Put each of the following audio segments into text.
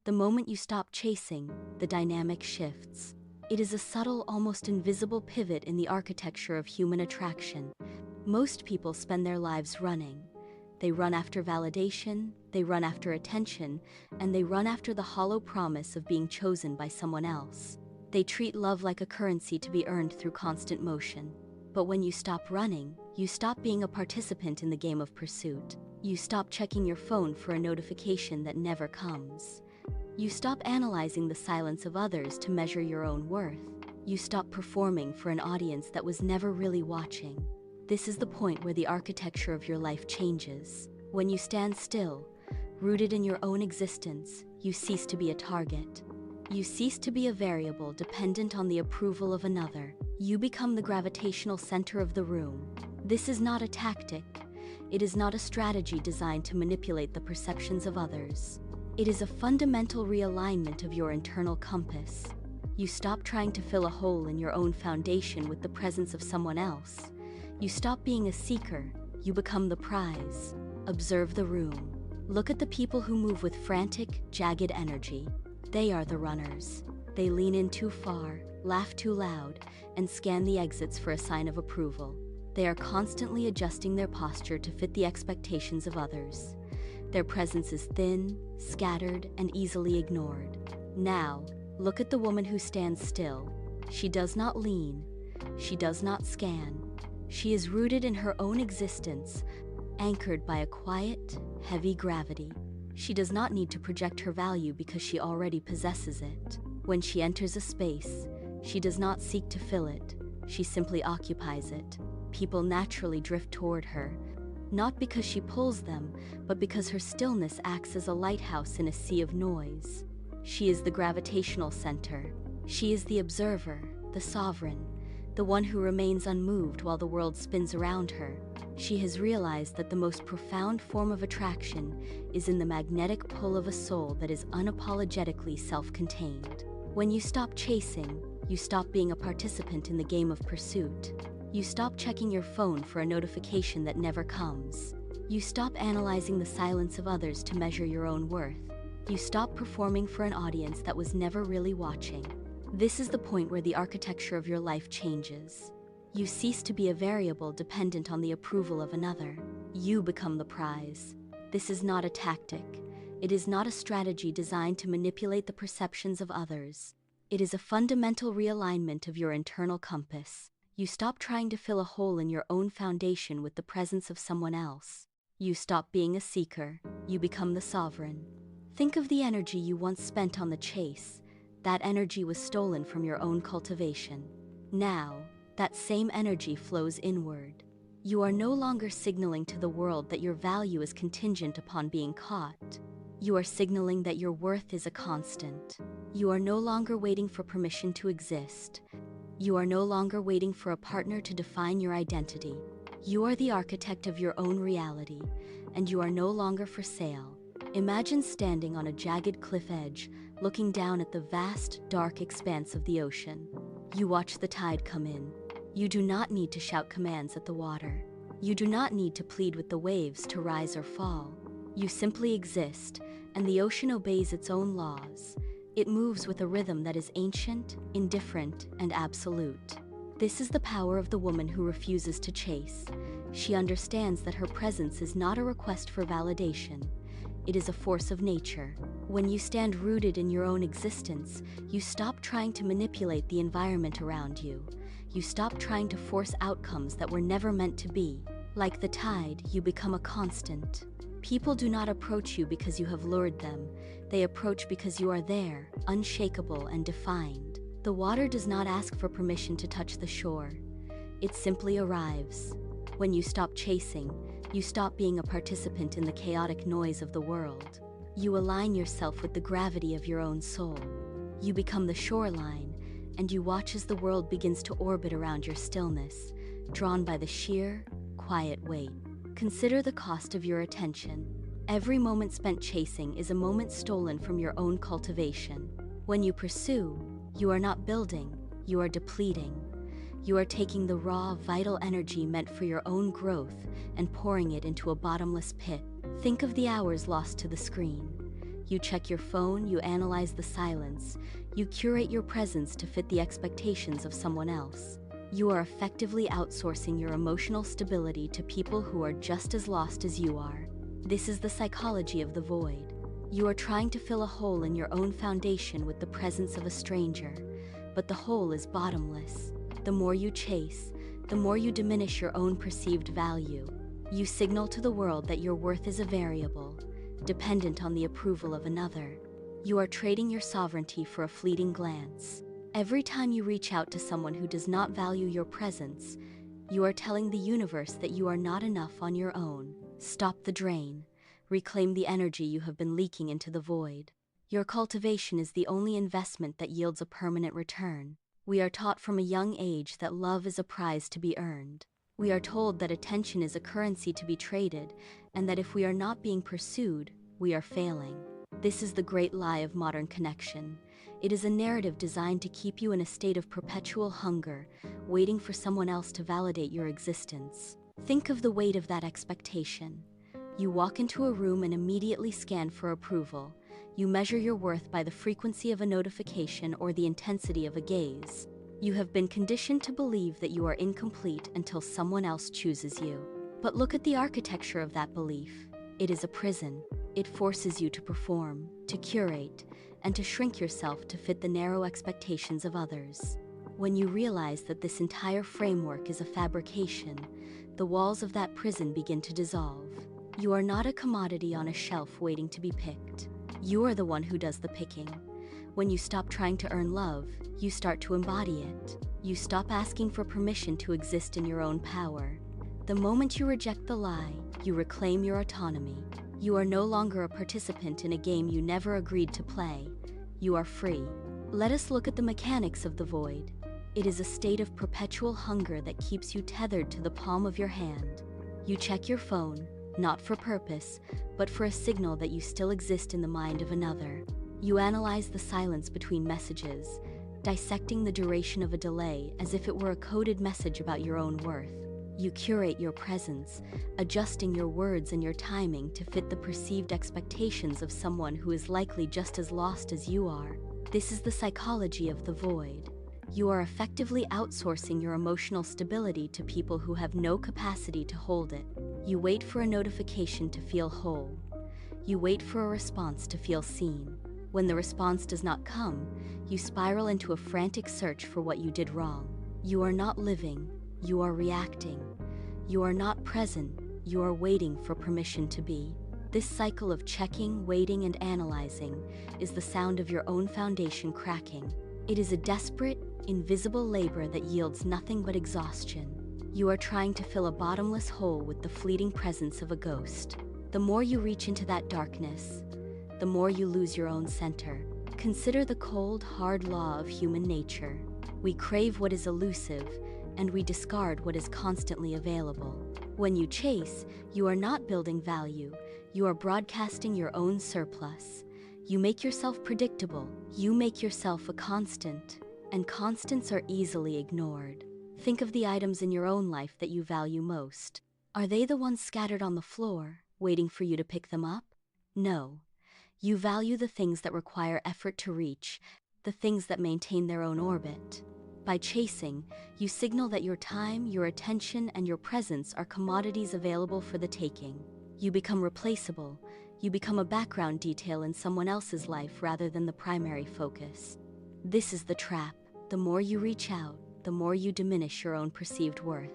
The moment you stop chasing, the dynamic shifts. It is a subtle, almost invisible pivot in the architecture of human attraction. Most people spend their lives running. They run after validation, they run after attention, and they run after the hollow promise of being chosen by someone else. They treat love like a currency to be earned through constant motion. But when you stop running, you stop being a participant in the game of pursuit. You stop checking your phone for a notification that never comes. You stop analyzing the silence of others to measure your own worth. You stop performing for an audience that was never really watching. This is the point where the architecture of your life changes. When you stand still, rooted in your own existence, you cease to be a target. You cease to be a variable dependent on the approval of another. You become the gravitational center of the room. This is not a tactic. It is not a strategy designed to manipulate the perceptions of others. It is a fundamental realignment of your internal compass. You stop trying to fill a hole in your own foundation with the presence of someone else. You stop being a seeker. You become the prize. Observe the room. Look at the people who move with frantic, jagged energy. They are the runners. They lean in too far, laugh too loud, and scan the exits for a sign of approval. They are constantly adjusting their posture to fit the expectations of others. Their presence is thin, scattered, and easily ignored. Now, look at the woman who stands still. She does not lean. She does not scan. She is rooted in her own existence, anchored by a quiet, heavy gravity. She does not need to project her value because she already possesses it. When she enters a space, she does not seek to fill it. She simply occupies it. People naturally drift toward her, not because she pulls them, but because her stillness acts as a lighthouse in a sea of noise. She is the gravitational center. She is the observer, the sovereign, the one who remains unmoved while the world spins around her. She has realized that the most profound form of attraction is in the magnetic pull of a soul that is unapologetically self-contained. When you stop chasing, you stop being a participant in the game of pursuit. You stop checking your phone for a notification that never comes. You stop analyzing the silence of others to measure your own worth. You stop performing for an audience that was never really watching. This is the point where the architecture of your life changes. You cease to be a variable dependent on the approval of another. You become the prize. This is not a tactic. It is not a strategy designed to manipulate the perceptions of others. It is a fundamental realignment of your internal compass. You stop trying to fill a hole in your own foundation with the presence of someone else. You stop being a seeker. You become the sovereign. Think of the energy you once spent on the chase. That energy was stolen from your own cultivation. Now, that same energy flows inward. You are no longer signaling to the world that your value is contingent upon being caught. You are signaling that your worth is a constant. You are no longer waiting for permission to exist. You are no longer waiting for a partner to define your identity. You are the architect of your own reality, and you are no longer for sale. Imagine standing on a jagged cliff edge, looking down at the vast, dark expanse of the ocean. You watch the tide come in. You do not need to shout commands at the water. You do not need to plead with the waves to rise or fall. You simply exist, and the ocean obeys its own laws. It moves with a rhythm that is ancient, indifferent, and absolute. This is the power of the woman who refuses to chase. She understands that her presence is not a request for validation. It is a force of nature. When you stand rooted in your own existence, you stop trying to manipulate the environment around you. You stop trying to force outcomes that were never meant to be. Like the tide, you become a constant. People do not approach you because you have lured them. They approach because you are there, unshakable and defined. The water does not ask for permission to touch the shore. It simply arrives. When you stop chasing, you stop being a participant in the chaotic noise of the world. You align yourself with the gravity of your own soul. You become the shoreline, and you watch as the world begins to orbit around your stillness, drawn by the sheer, quiet weight. Consider the cost of your attention. Every moment spent chasing is a moment stolen from your own cultivation. When you pursue, you are not building, you are depleting. You are taking the raw, vital energy meant for your own growth and pouring it into a bottomless pit. Think of the hours lost to the screen. You check your phone, you analyze the silence, you curate your presence to fit the expectations of someone else. You are effectively outsourcing your emotional stability to people who are just as lost as you are. This is the psychology of the void. You are trying to fill a hole in your own foundation with the presence of a stranger, but the hole is bottomless. The more you chase, the more you diminish your own perceived value. You signal to the world that your worth is a variable, dependent on the approval of another. You are trading your sovereignty for a fleeting glance. Every time you reach out to someone who does not value your presence, you are telling the universe that you are not enough on your own. Stop the drain. Reclaim the energy you have been leaking into the void. Your cultivation is the only investment that yields a permanent return. We are taught from a young age that love is a prize to be earned. We are told that attention is a currency to be traded, and that if we are not being pursued, we are failing. This is the great lie of modern connection. It is a narrative designed to keep you in a state of perpetual hunger, waiting for someone else to validate your existence. Think of the weight of that expectation. You walk into a room and immediately scan for approval. You measure your worth by the frequency of a notification or the intensity of a gaze. You have been conditioned to believe that you are incomplete until someone else chooses you. But look at the architecture of that belief. It is a prison. It forces you to perform, to curate, and to shrink yourself to fit the narrow expectations of others. When you realize that this entire framework is a fabrication, the walls of that prison begin to dissolve. You are not a commodity on a shelf waiting to be picked. You are the one who does the picking. When you stop trying to earn love, you start to embody it. You stop asking for permission to exist in your own power. The moment you reject the lie, you reclaim your autonomy. You are no longer a participant in a game you never agreed to play. You are free. Let us look at the mechanics of the void. It is a state of perpetual hunger that keeps you tethered to the palm of your hand. You check your phone, not for purpose, but for a signal that you still exist in the mind of another. You analyze the silence between messages, dissecting the duration of a delay as if it were a coded message about your own worth. You curate your presence, adjusting your words and your timing to fit the perceived expectations of someone who is likely just as lost as you are. This is the psychology of the void. You are effectively outsourcing your emotional stability to people who have no capacity to hold it. You wait for a notification to feel whole. You wait for a response to feel seen. When the response does not come, you spiral into a frantic search for what you did wrong. You are not living, you are reacting. You are not present, you are waiting for permission to be. This cycle of checking, waiting, and analyzing is the sound of your own foundation cracking. It is a desperate, invisible labor that yields nothing but exhaustion. You are trying to fill a bottomless hole with the fleeting presence of a ghost. The more you reach into that darkness, the more you lose your own center. Consider the cold, hard law of human nature. We crave what is elusive, and we discard what is constantly available. When you chase, you are not building value, you are broadcasting your own surplus. You make yourself predictable, you make yourself a constant, and constants are easily ignored. Think of the items in your own life that you value most. Are they the ones scattered on the floor, waiting for you to pick them up? No. You value the things that require effort to reach, the things that maintain their own orbit. By chasing, you signal that your time, your attention, and your presence are commodities available for the taking. You become replaceable. You become a background detail in someone else's life rather than the primary focus. This is the trap. The more you reach out, the more you diminish your own perceived worth.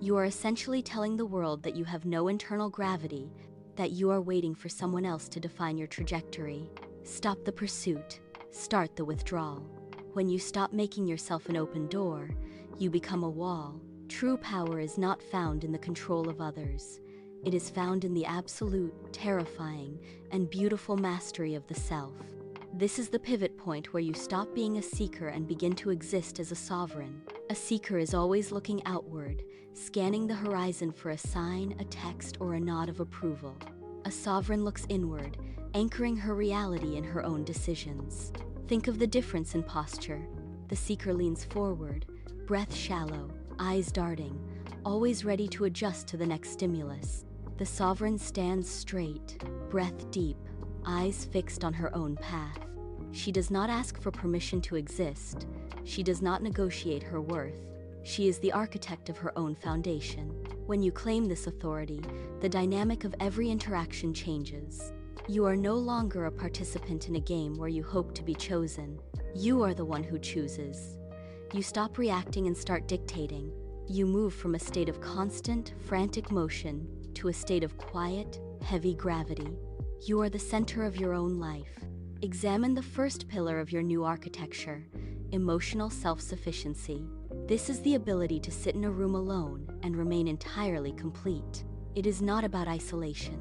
You are essentially telling the world that you have no internal gravity, that you are waiting for someone else to define your trajectory. Stop the pursuit. Start the withdrawal. When you stop making yourself an open door, you become a wall. True power is not found in the control of others. It is found in the absolute, terrifying, and beautiful mastery of the self. This is the pivot point where you stop being a seeker and begin to exist as a sovereign. A seeker is always looking outward, scanning the horizon for a sign, a text, or a nod of approval. A sovereign looks inward, anchoring her reality in her own decisions. Think of the difference in posture. The seeker leans forward, breath shallow, eyes darting, always ready to adjust to the next stimulus. The sovereign stands straight, breath deep, eyes fixed on her own path. She does not ask for permission to exist. She does not negotiate her worth. She is the architect of her own foundation. When you claim this authority, the dynamic of every interaction changes. You are no longer a participant in a game where you hope to be chosen. You are the one who chooses. You stop reacting and start dictating. You move from a state of constant, frantic motion to a state of quiet, heavy gravity. You are the center of your own life. Examine the first pillar of your new architecture: emotional self-sufficiency. This is the ability to sit in a room alone and remain entirely complete. It is not about isolation.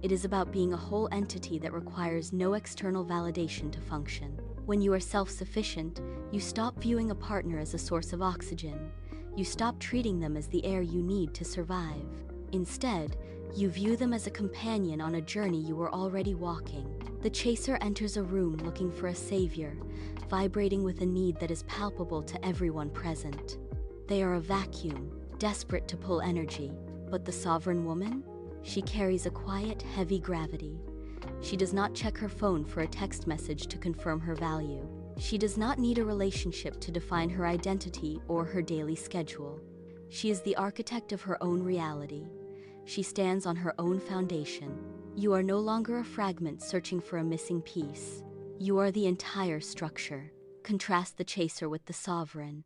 It is about being a whole entity that requires no external validation to function. When you are self-sufficient, you stop viewing a partner as a source of oxygen. You stop treating them as the air you need to survive. Instead, you view them as a companion on a journey you were already walking. The chaser enters a room looking for a savior, vibrating with a need that is palpable to everyone present. They are a vacuum, desperate to pull energy. But the sovereign woman? She carries a quiet, heavy gravity. She does not check her phone for a text message to confirm her value. She does not need a relationship to define her identity or her daily schedule. She is the architect of her own reality. She stands on her own foundation. You are no longer a fragment searching for a missing piece. You are the entire structure. Contrast the chaser with the sovereign.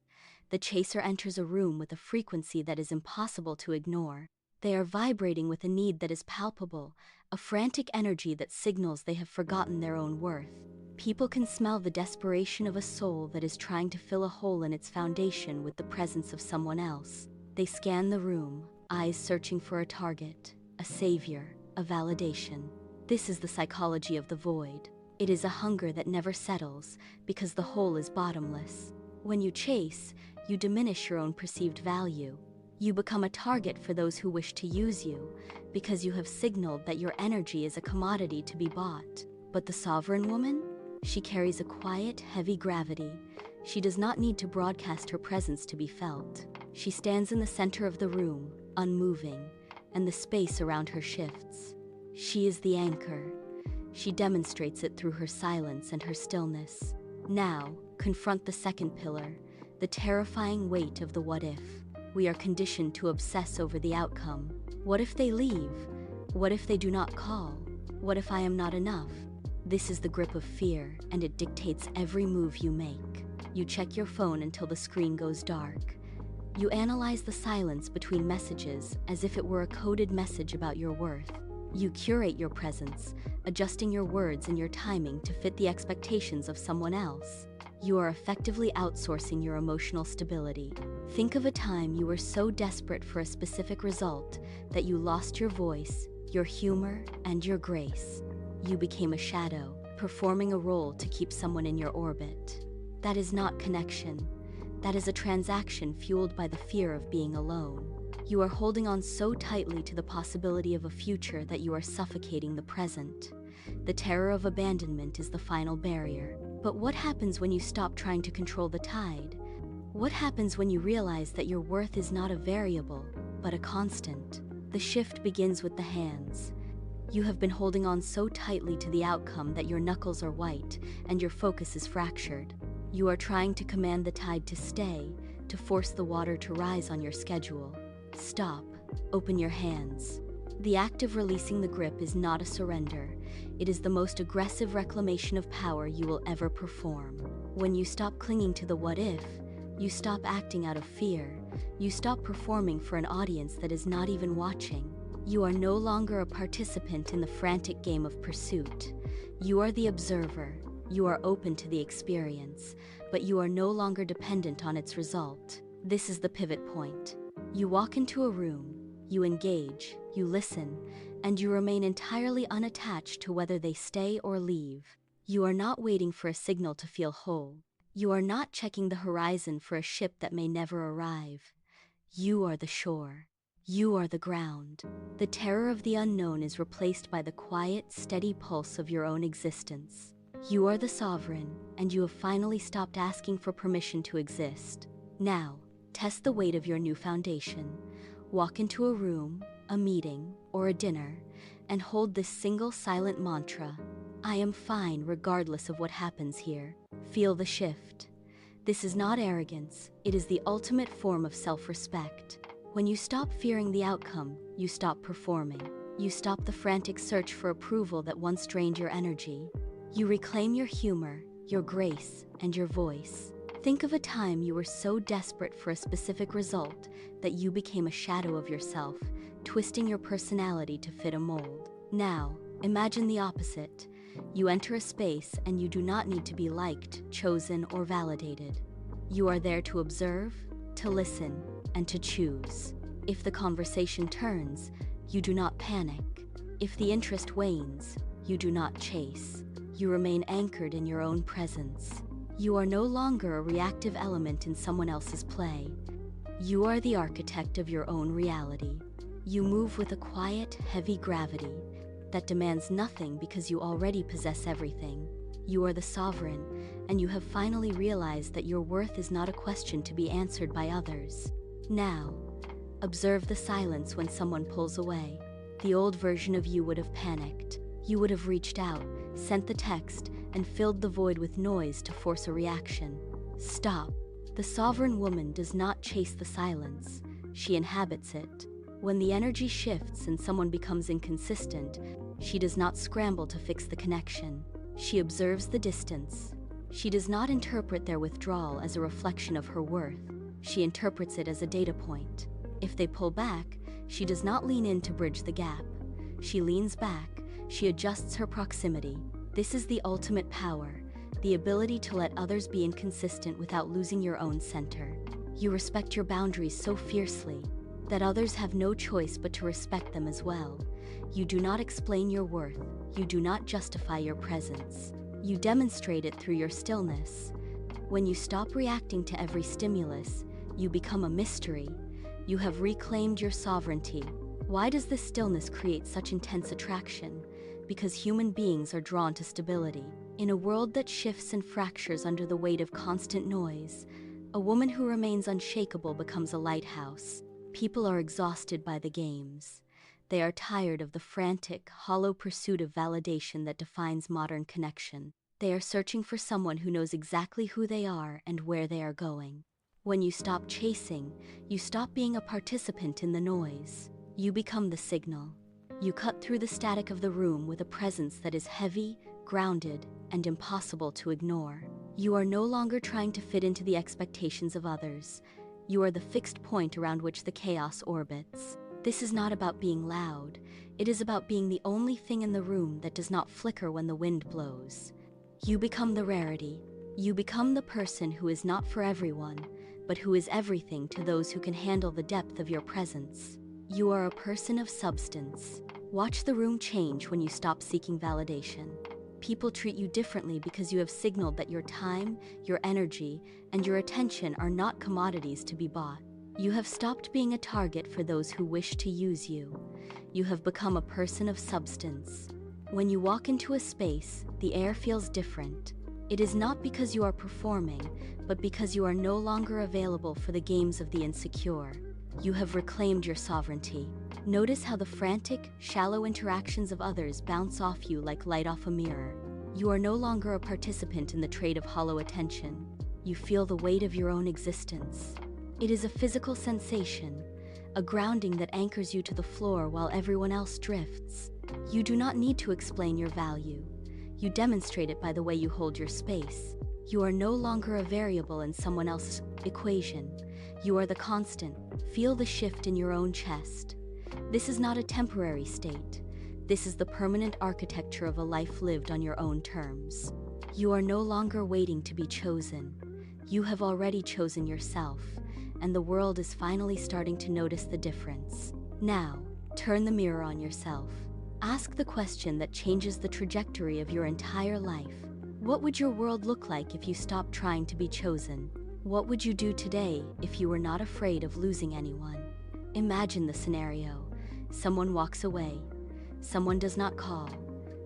The chaser enters a room with a frequency that is impossible to ignore. They are vibrating with a need that is palpable, a frantic energy that signals they have forgotten their own worth. People can smell the desperation of a soul that is trying to fill a hole in its foundation with the presence of someone else. They scan the room, eyes searching for a target, a savior, a validation. This is the psychology of the void. It is a hunger that never settles because the hole is bottomless. When you chase, you diminish your own perceived value. You become a target for those who wish to use you because you have signaled that your energy is a commodity to be bought. But the sovereign woman? She carries a quiet, heavy gravity. She does not need to broadcast her presence to be felt. She stands in the center of the room, unmoving, and the space around her shifts. She is the anchor. She demonstrates it through her silence and her stillness. Now, confront the second pillar, the terrifying weight of the what if. We are conditioned to obsess over the outcome. What if they leave? What if they do not call? What if I am not enough? This is the grip of fear, and it dictates every move you make. You check your phone until the screen goes dark. You analyze the silence between messages as if it were a coded message about your worth. You curate your presence, adjusting your words and your timing to fit the expectations of someone else. You are effectively outsourcing your emotional stability. Think of a time you were so desperate for a specific result that you lost your voice, your humor, and your grace. You became a shadow, performing a role to keep someone in your orbit. That is not connection. That is a transaction fueled by the fear of being alone. You are holding on so tightly to the possibility of a future that you are suffocating the present. The terror of abandonment is the final barrier. But what happens when you stop trying to control the tide? What happens when you realize that your worth is not a variable, but a constant? The shift begins with the hands. You have been holding on so tightly to the outcome that your knuckles are white and your focus is fractured. You are trying to command the tide to stay, to force the water to rise on your schedule. Stop. Open your hands. The act of releasing the grip is not a surrender. It is the most aggressive reclamation of power you will ever perform. When you stop clinging to the what if, you stop acting out of fear. You stop performing for an audience that is not even watching. You are no longer a participant in the frantic game of pursuit. You are the observer. You are open to the experience, but you are no longer dependent on its result. This is the pivot point. You walk into a room, you engage, you listen, and you remain entirely unattached to whether they stay or leave. You are not waiting for a signal to feel whole. You are not checking the horizon for a ship that may never arrive. You are the shore. You are the ground. The terror of the unknown is replaced by the quiet, steady pulse of your own existence. You are the sovereign, and you have finally stopped asking for permission to exist. Now, test the weight of your new foundation. Walk into a room, a meeting, or a dinner, and hold this single silent mantra: I am fine regardless of what happens here. Feel the shift. This is not arrogance, it is the ultimate form of self-respect. When you stop fearing the outcome, you stop performing. You stop the frantic search for approval that once drained your energy. You reclaim your humor, your grace, and your voice. Think of a time you were so desperate for a specific result that you became a shadow of yourself, twisting your personality to fit a mold. Now, imagine the opposite. You enter a space and you do not need to be liked, chosen, or validated. You are there to observe, to listen, and to choose. If the conversation turns, you do not panic. If the interest wanes, you do not chase. You remain anchored in your own presence. You are no longer a reactive element in someone else's play. You are the architect of your own reality. You move with a quiet, heavy gravity that demands nothing because you already possess everything. You are the sovereign, and you have finally realized that your worth is not a question to be answered by others. Now, observe the silence when someone pulls away. The old version of you would have panicked. You would have reached out, sent the text, and filled the void with noise to force a reaction. Stop. The sovereign woman does not chase the silence. She inhabits it. When the energy shifts and someone becomes inconsistent, she does not scramble to fix the connection. She observes the distance. She does not interpret their withdrawal as a reflection of her worth. She interprets it as a data point. If they pull back, she does not lean in to bridge the gap. She leans back. She adjusts her proximity. This is the ultimate power, the ability to let others be inconsistent without losing your own center. You respect your boundaries so fiercely that others have no choice but to respect them as well. You do not explain your worth. You do not justify your presence. You demonstrate it through your stillness. When you stop reacting to every stimulus, you become a mystery. You have reclaimed your sovereignty. Why does this stillness create such intense attraction? Because human beings are drawn to stability. In a world that shifts and fractures under the weight of constant noise, a woman who remains unshakable becomes a lighthouse. People are exhausted by the games. They are tired of the frantic, hollow pursuit of validation that defines modern connection. They are searching for someone who knows exactly who they are and where they are going. When you stop chasing, you stop being a participant in the noise. You become the signal. You cut through the static of the room with a presence that is heavy, grounded, and impossible to ignore. You are no longer trying to fit into the expectations of others. You are the fixed point around which the chaos orbits. This is not about being loud. It is about being the only thing in the room that does not flicker when the wind blows. You become the rarity. You become the person who is not for everyone, but who is everything to those who can handle the depth of your presence. You are a person of substance. Watch the room change when you stop seeking validation. People treat you differently because you have signaled that your time, your energy, and your attention are not commodities to be bought. You have stopped being a target for those who wish to use you. You have become a person of substance. When you walk into a space, the air feels different. It is not because you are performing, but because you are no longer available for the games of the insecure. You have reclaimed your sovereignty. Notice how the frantic, shallow interactions of others bounce off you like light off a mirror. You are no longer a participant in the trade of hollow attention. You feel the weight of your own existence. It is a physical sensation, a grounding that anchors you to the floor while everyone else drifts. You do not need to explain your value. You demonstrate it by the way you hold your space. You are no longer a variable in someone else's equation. You are the constant. Feel the shift in your own chest. This is not a temporary state. This is the permanent architecture of a life lived on your own terms. You are no longer waiting to be chosen. You have already chosen yourself, and the world is finally starting to notice the difference. Now, turn the mirror on yourself. Ask the question that changes the trajectory of your entire life. What would your world look like if you stopped trying to be chosen? What would you do today if you were not afraid of losing anyone? Imagine the scenario. Someone walks away. Someone does not call.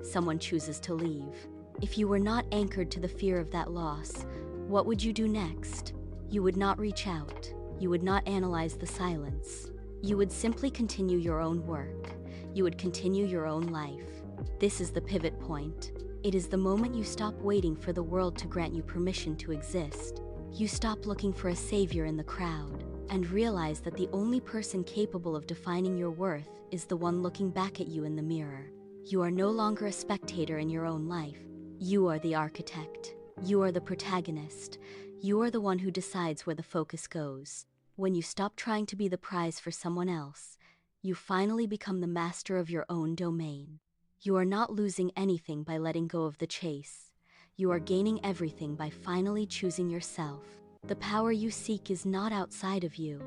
Someone chooses to leave. If you were not anchored to the fear of that loss, what would you do next? You would not reach out. You would not analyze the silence. You would simply continue your own work. You would continue your own life. This is the pivot point. It is the moment you stop waiting for the world to grant you permission to exist. You stop looking for a savior in the crowd and realize that the only person capable of defining your worth is the one looking back at you in the mirror. You are no longer a spectator in your own life. You are the architect. You are the protagonist. You are the one who decides where the focus goes. When you stop trying to be the prize for someone else, you finally become the master of your own domain. You are not losing anything by letting go of the chase. You are gaining everything by finally choosing yourself. The power you seek is not outside of you.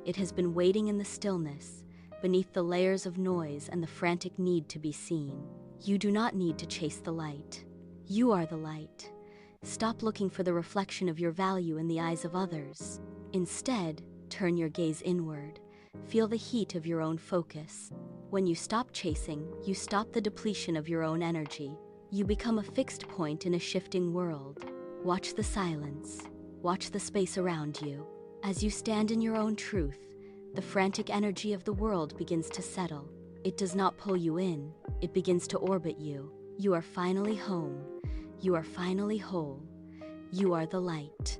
It has been waiting in the stillness, beneath the layers of noise and the frantic need to be seen. You do not need to chase the light. You are the light. Stop looking for the reflection of your value in the eyes of others. Instead, turn your gaze inward. Feel the heat of your own focus. When you stop chasing, you stop the depletion of your own energy. You become a fixed point in a shifting world. Watch the silence. Watch the space around you. As you stand in your own truth, the frantic energy of the world begins to settle. It does not pull you in, it begins to orbit you. You are finally home. You are finally whole. You are the light.